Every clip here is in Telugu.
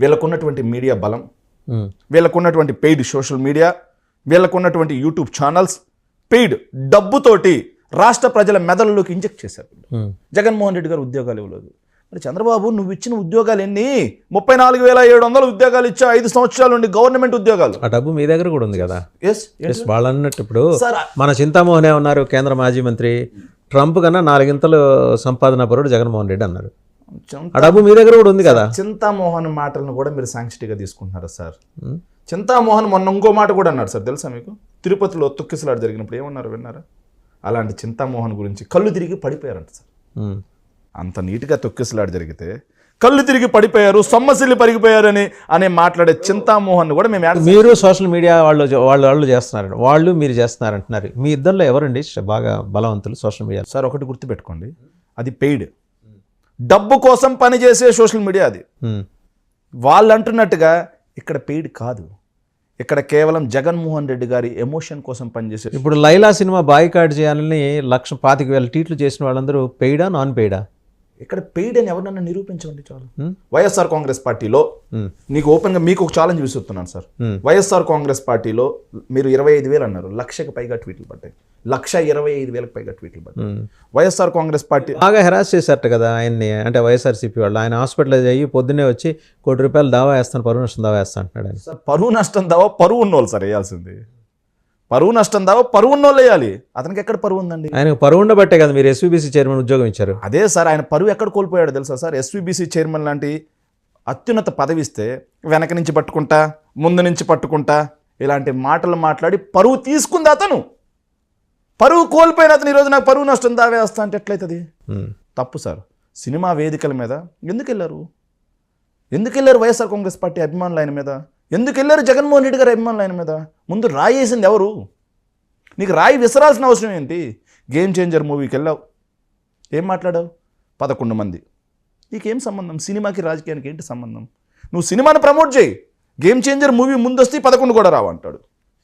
వీళ్ళకున్నటువంటి మీడియా బలం, వీళ్ళకున్నటువంటి పెయిడ్ సోషల్ మీడియా, వీళ్ళకున్నటువంటి యూట్యూబ్ ఛానల్స్, పెయిడ్ డబ్బుతోటి రాష్ట్ర ప్రజల మెదడులోకి ఇంజెక్ట్ చేశారు. జగన్మోహన్ రెడ్డి గారు ఉద్యోగాలు ఇవ్వలేదు. మరి చంద్రబాబు నువ్వు ఇచ్చిన ఉద్యోగాలు ఎన్ని? 34,700 ఉద్యోగాలు ఇచ్చా, 5 సంవత్సరాల నుండి గవర్నమెంట్ ఉద్యోగాలు. ఆ డబ్బు మీ దగ్గర కూడా ఉంది కదా. ఎస్ వాళ్ళు అన్నట్టు ఇప్పుడు మన చింతామోహనే ఉన్నారు కేంద్ర మాజీ మంత్రి, ట్రంప్ కన్నా 4 ఇంతలు సంపాదన పరుడు జగన్మోహన్ రెడ్డి అన్నారు. ఆ డబ్బు మీ దగ్గర కూడా ఉంది కదా. చింతామోహన్ మాటలను కూడా మీరు సాంక్టిగా తీసుకుంటున్నారా సార్? చింతామోహన్ మొన్న ఇంకో మాట కూడా అన్నాడు సార్, తెలుసా మీకు? తిరుపతిలో తొక్కిసలాట జరిగినప్పుడు ఏమన్నారు విన్నారా? అలాంటి చింతామోహన్ గురించి కళ్ళు తిరిగి పడిపోయారంట సార్. అంత నీట్గా తొక్కిసలాట జరిగితే కళ్ళు తిరిగి పడిపోయారు, సొమ్మసిల్లి పరిగిపోయారని అనే మాట్లాడే చింతామోహన్ కూడా మీరు సోషల్ మీడియా వాళ్ళు చేస్తున్నారు, వాళ్ళు మీరు చేస్తున్నారంటున్నారు. మీ ఇద్దరిలో ఎవరండి బాగా బలవంతులు సోషల్ మీడియా? సార్ ఒకటి గుర్తుపెట్టుకోండి, అది పెయిడ్, డబ్బు కోసం పనిచేసే సోషల్ మీడియా అది. వాళ్ళు అంటున్నట్టుగా ఇక్కడ పెయిడ్ కాదు, ఇక్కడ కేవలం జగన్మోహన్ రెడ్డి గారి ఎమోషన్ కోసం పనిచేసే. ఇప్పుడు లైలా సినిమా బాయ్కాట్ చేయాలని 1,25,000 ట్వీట్లు చేసిన వాళ్ళందరూ పెయిడా నాన్ పెయిడా? ఇక్కడ పెయిడ్ అని ఎవరన్నా నిరూపించండి చాలు. వైఎస్ఆర్ కాంగ్రెస్ పార్టీలో నీకు ఓపెన్గా మీకు ఒక ఛాలెంజ్ విసురుతున్నాను సార్. వైఎస్ఆర్ కాంగ్రెస్ పార్టీలో మీరు 25,000 అన్నారు, 1,00,000కి పైగా ట్వీట్లు పడ్డాయి, 1,25,000కి పైగా ట్వీట్లు పడ్డాయి. వైఎస్ఆర్ కాంగ్రెస్ పార్టీ బాగా హెరాస్ చేశారట కదా ఆయన్ని, అంటే వైఎస్ఆర్సీపీ వాళ్ళు. ఆయన హాస్పిటలైజ్ అయ్యి పొద్దున్నే వచ్చి ₹1 కోటి దావా వేస్తాను, పరువు నష్టం దావా వేస్తాను అంటున్నాడు ఆయన. సార్ పరువు నష్టం దావా పరువు ఉన్నోళ్ళు సార్ వేయాల్సింది. పరువు నష్టం దావా పరువు ఉన్నోళ్ళు వేయాలి. అతనికి ఎక్కడ పరువు ఉందండి? ఆయనకు పరువు ఉండబట్టే కదా మీరు ఎస్వీబీసీ చైర్మన్ ఉద్యోగం ఇచ్చారు. అదే సార్, ఆయన పరువు ఎక్కడ కోల్పోయాడు తెలుసా సార్? ఎస్వీబీసీ చైర్మన్ లాంటి అత్యున్నత పదవి ఇస్తే వెనక నుంచి పట్టుకుంటా, ముందు నుంచి పట్టుకుంటా, ఇలాంటి మాటలు మాట్లాడి పరువు తీసుకుంది అతను. పరువు కోల్పోయిన అతను ఈరోజు నాకు పరువు నష్టం దావా వేస్తా అంటే ఎట్లయితుంది? తప్పు సార్. సినిమా వేదికల మీద ఎందుకు వెళ్ళారు? వైఎస్ఆర్ కాంగ్రెస్ పార్టీ అభిమానులు ఆయన మీద ఎందుకు వెళ్ళారు? జగన్మోహన్ రెడ్డి గారి అభిమానులు ఆయన మీద. ముందు రాయి వేసింది ఎవరు? నీకు రాయి విసరాల్సిన అవసరం ఏంటి? గేమ్ చేంజర్ మూవీకి వెళ్ళావు, ఏం మాట్లాడావు? 11 మంది. నీకేం సంబంధం? సినిమాకి రాజకీయానికి ఏంటి సంబంధం? నువ్వు సినిమాని ప్రమోట్ చేయి. గేమ్ చేంజర్ మూవీ ముందు వస్తే 11 కూడా రావు అంటాడు.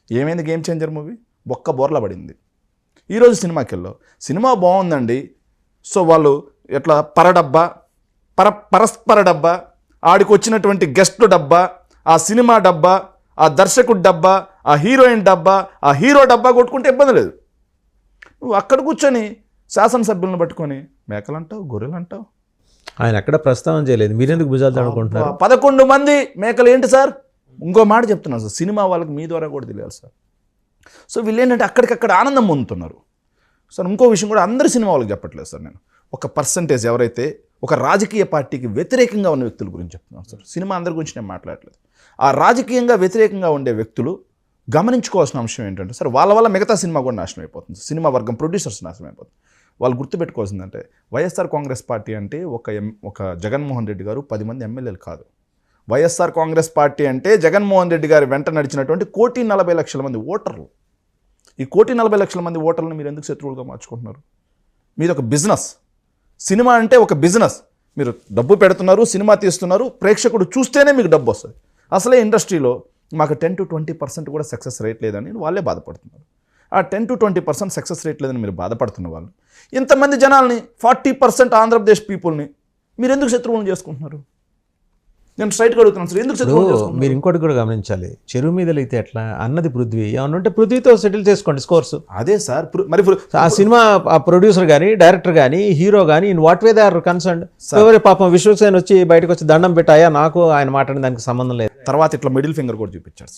ఏమైంది గేమ్ చేంజర్ మూవీ? బొక్క బోర్లా పడింది. ఈరోజు సినిమాకి వెళ్ళావు, సినిమా బాగుందండి, సో వాళ్ళు ఎట్లా పరస్పర డబ్బా, ఆడికి వచ్చినటువంటి గెస్ట్లు డబ్బా, ఆ సినిమా డబ్బా, ఆ దర్శకుడు డబ్బా, ఆ హీరోయిన్ డబ్బా, ఆ హీరో డబ్బా కొట్టుకుంటే ఇబ్బంది లేదు. నువ్వు అక్కడ కూర్చొని శాసనసభ్యులను పట్టుకొని మేకలు అంటావు, గొర్రెలు అంటావు. ఆయన ఎక్కడ ప్రస్తావన చేయలేదు, మీరెందుకు భుజాలు తడుకుంటున్నారు? 11 మంది మేకలు ఏంటి సార్? ఇంకో మాట చెప్తున్నాను సార్, సినిమా వాళ్ళకి మీ ద్వారా కూడా తెలియాలి సార్. సో వీళ్ళు ఏంటంటే అక్కడికక్కడ ఆనందం పొందుతున్నారు సార్. ఇంకో విషయం కూడా అందరి సినిమా వాళ్ళకి చెప్పట్లేదు సార్, నేను ఒక పర్సంటేజ్ ఎవరైతే ఒక రాజకీయ పార్టీకి వ్యతిరేకంగా ఉన్న వ్యక్తుల గురించి చెప్తున్నాను సార్. సినిమా అందరి గురించి నేను మాట్లాడలేదు. ఆ రాజకీయంగా వ్యతిరేకంగా ఉండే వ్యక్తులు గమనించుకోవాల్సిన అంశం ఏంటంటే సార్, వాళ్ళ వల్ల మిగతా సినిమా కూడా నాశనం అయిపోతుంది, సినిమా వర్గం ప్రొడ్యూసర్స్ నాశనం అయిపోతుంది. వాళ్ళు గుర్తుపెట్టుకోవాల్సిందంటే వైఎస్ఆర్ కాంగ్రెస్ పార్టీ అంటే ఒక జగన్మోహన్ రెడ్డి గారు 10 మంది ఎమ్మెల్యేలు కాదు. వైఎస్ఆర్ కాంగ్రెస్ పార్టీ అంటే జగన్మోహన్ రెడ్డి గారి వెంట నడిచినటువంటి 1,40,00,000 మంది ఓటర్లు. ఈ 1,40,00,000 మంది ఓటర్లను మీరు ఎందుకు శత్రువులుగా మార్చుకుంటున్నారు? మీది ఒక బిజినెస్. సినిమా అంటే ఒక బిజినెస్. మీరు డబ్బు పెడుతున్నారు, సినిమా తీస్తున్నారు, ప్రేక్షకుడు చూస్తేనే మీకు డబ్బు వస్తుంది. అసలే ఇండస్ట్రీలో మాకు 10 to 20% కూడా సక్సెస్ రేట్ లేదని వాళ్ళే బాధపడుతున్నారు. ఆ 10 to 20% సక్సెస్ రేట్ లేదని మీరు బాధపడుతున్న వాళ్ళు, ఇంతమంది జనాల్ని 40% ఆంధ్రప్రదేశ్ పీపుల్ని మీరు ఎందుకు శత్రువులను చేసుకుంటున్నారు? నేను స్ట్రైట్గా అడుగుతున్నాను సార్, ఎందుకు శత్రువులు చేసుకుంటున్నారు? మీరు ఇంకోటి కూడా గమనించాలి, చెరువు మీద అయితే ఎట్లా అన్నది పృథ్వీ, ఏమన్నా ఉంటే పృథ్వీతో సెటిల్ చేసుకోండి స్కోర్స్. అదే సార్, మరి ఆ సినిమా ప్రొడ్యూసర్ కానీ, డైరెక్టర్ కానీ, హీరో కానీ, in what way they are concerned. ఎవరి పాపం విశ్వక్సేన్ వచ్చి బయటకు వచ్చి దండం పెట్టాయా, నాకు ఆయన మాట్లాడిన దానికి సంబంధం లేదు. తర్వాత ఇట్లా మిడిల్ ఫింగర్ కూడా చూపించారు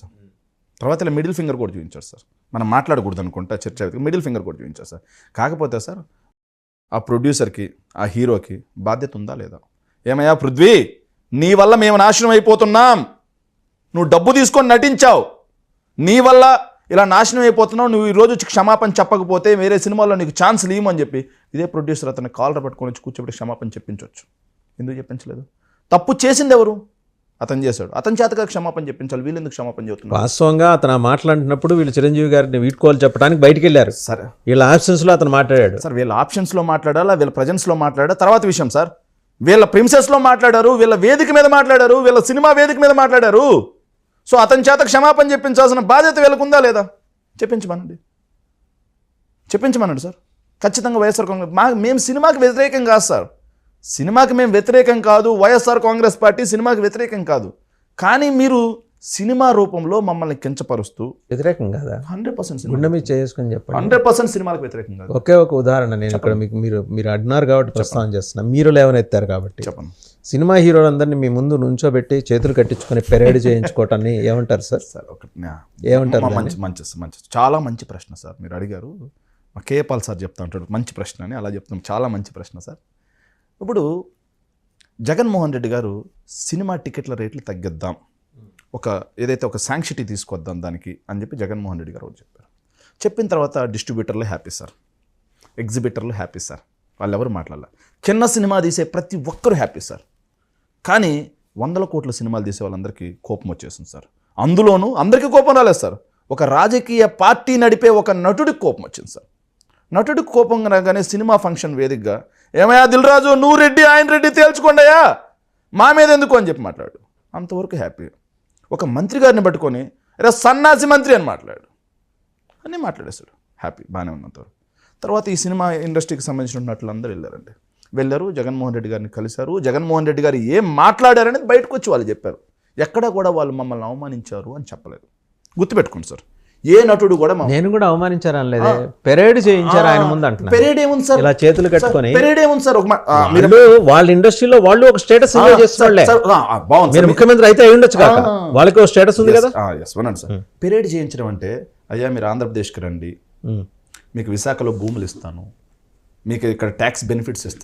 సార్. మనం మాట్లాడకూడదు అనుకుంటా చర్చ, మిడిల్ ఫింగర్ కూడా చూపించారు సార్. కాకపోతే సార్ ఆ ప్రొడ్యూసర్కి, ఆ హీరోకి బాధ్యత ఉందా లేదా? ఏమయ్యా పృథ్వీ, నీ వల్ల మేము నాశనం అయిపోతున్నాం, నువ్వు డబ్బు తీసుకొని నటించావు, నీ వల్ల ఇలా నాశనం అయిపోతున్నావు, నువ్వు ఈరోజు క్షమాపణ చెప్పకపోతే వేరే సినిమాలో నీకు ఛాన్స్ లేమని చెప్పి ఇదే ప్రొడ్యూసర్ అతన్ని కాలర్ పట్టుకొని వచ్చి కూర్చోబెట్టి క్షమాపణ చెప్పించవచ్చు. ఎందుకు చెప్పించలేదు? తప్పు చేసింది ఎవరు? అతను చేశాడు, అతని చేతగా క్షమాపణ చెప్పించాలి. వీళ్ళు ఎందుకు క్షమాపణ చెప్తున్నారు? వాస్తవంగా అతను మాట్లాడినప్పుడు వీళ్ళు చిరంజీవి గారిని వీడ్కోలు చెప్పడానికి బయటికి వెళ్ళారు. సరే, వీళ్ళ ఆప్షన్స్లో అతను మాట్లాడాడు సార్. వీళ్ళ ఆప్షన్స్లో మాట్లాడాలా, వీళ్ళ ప్రజెన్స్లో మాట్లాడా తర్వాత విషయం సార్. వీళ్ళ ప్రిన్సెస్లో మాట్లాడారు, వీళ్ళ వేదిక మీద మాట్లాడారు, వీళ్ళ సినిమా వేదిక మీద మాట్లాడారు. సో అతని చేత క్షమాపణ చెప్పించాల్సిన బాధ్యత వీళ్ళకుందా లేదా? చెప్పించమనండి సార్. ఖచ్చితంగా వైఎస్ఆర్ కాంగ్రెస్ మేము సినిమాకి వ్యతిరేకం కాదు సార్, సినిమాకి మేము వ్యతిరేకం కాదు. వైఎస్ఆర్ కాంగ్రెస్ పార్టీ సినిమాకి వ్యతిరేకం కాదు. కానీ మీరు సినిమా రూపంలో మమ్మల్ని కించపరుస్తూ వ్యతిరేకం కాదా? 100% గుండె మీద చేసుకొని చెప్పండి. 100% సినిమాలకు వ్యతిరేకం కాదు. ఒకే ఒక ఉదాహరణ నేను ఇక్కడ మీకు మీరు అడినారు కాబట్టి ప్రస్తావన చేస్తున్నా, మీరు లేవనెత్తారు కాబట్టి. చెప్పండి. సినిమా హీరోలందరినీ మీ ముందు నుంచోబెట్టి చేతులు కట్టించుకొని పెరేడ్ చేయించుకోవటాన్ని ఏమంటారు సార్? సార్ ఒకటి ఏమంటారు? మంచి చాలా మంచి ప్రశ్న సార్ మీరు అడిగారు. మా కేపాల్ సార్ చెప్తా ఉంటాడు మంచి ప్రశ్న అని, అలా చెప్తాం. చాలా మంచి ప్రశ్న సార్. ఇప్పుడు జగన్మోహన్ రెడ్డి గారు సినిమా టికెట్ల రేట్లు తగ్గిద్దాం, ఏదైతే ఒక శాంక్షిటీ తీసుకొద్దాం దానికి అని చెప్పి జగన్మోహన్ రెడ్డి గారు చెప్పారు. చెప్పిన తర్వాత డిస్ట్రిబ్యూటర్లు హ్యాపీ సార్, ఎగ్జిబిటర్లు హ్యాపీ సార్, వాళ్ళు ఎవరు మాట్లాడాలి. చిన్న సినిమా తీసే ప్రతి ఒక్కరు హ్యాపీ సార్. కానీ 100 కోట్ల సినిమాలు తీసే వాళ్ళందరికీ కోపం వచ్చేసింది సార్. అందులోనూ అందరికీ కోపం రాలేదు సార్, ఒక రాజకీయ పార్టీ నడిపే ఒక నటుడికి కోపం వచ్చింది సార్. నటుడికి కోపం రాగానే సినిమా ఫంక్షన్ వేదికగా ఏమయ్యా దిల్ రాజు, నువ్వు రెడ్డి ఆయన రెడ్డి తేల్చుకోండియా, మా మీద ఎందుకు అని చెప్పి మాట్లాడు. అంతవరకు హ్యాపీ. ఒక మంత్రి గారిని పట్టుకొని అరే సన్నాసి మంత్రి అని అన్నీ మాట్లాడేస్తాడు. హ్యాపీ, బాగానే ఉన్నంతవరకు. తర్వాత ఈ సినిమా ఇండస్ట్రీకి సంబంధించిన నటులు అందరూ వెళ్ళారు, జగన్మోహన్ రెడ్డి గారిని కలిశారు. జగన్మోహన్ రెడ్డి గారు ఏం మాట్లాడారనేది బయటకు వచ్చి వాళ్ళు చెప్పారు. ఎక్కడా కూడా వాళ్ళు మమ్మల్ని అవమానించారు అని చెప్పలేదు. గుర్తుపెట్టుకోండి సార్, ఏ నటుడు కూడా నేను కూడా అవమానించారని లేదే, పెరేడ్ చేయించారు ఆయన ముందు అంటున్నా. పెరేడ్ ఏముంది సార్, ఇలా చేతులు కట్టుకొని పెరేడ్ ఏముంది సార్? వాళ్ళ ఇండస్ట్రీలో వాళ్ళు ఒక స్టేటస్ ఎంజాయ్ చేస్తున్నాళ్ళే. మీరు ముఖ్యమంత్రి అయితే అయి ఉండొచ్చు కాక, వాళ్ళకి ఒక స్టేటస్ ఉంది కదా. సార్ పెరేడ్ చేయించడం అంటే, అయ్యా మీరు ఆంధ్రప్రదేశ్కి రండి, మీకు విశాఖలో భూములు ఇస్తాను, మీకు ఇక్కడ ట్యాక్స్ బెనిఫిట్స్ ఇస్తాను,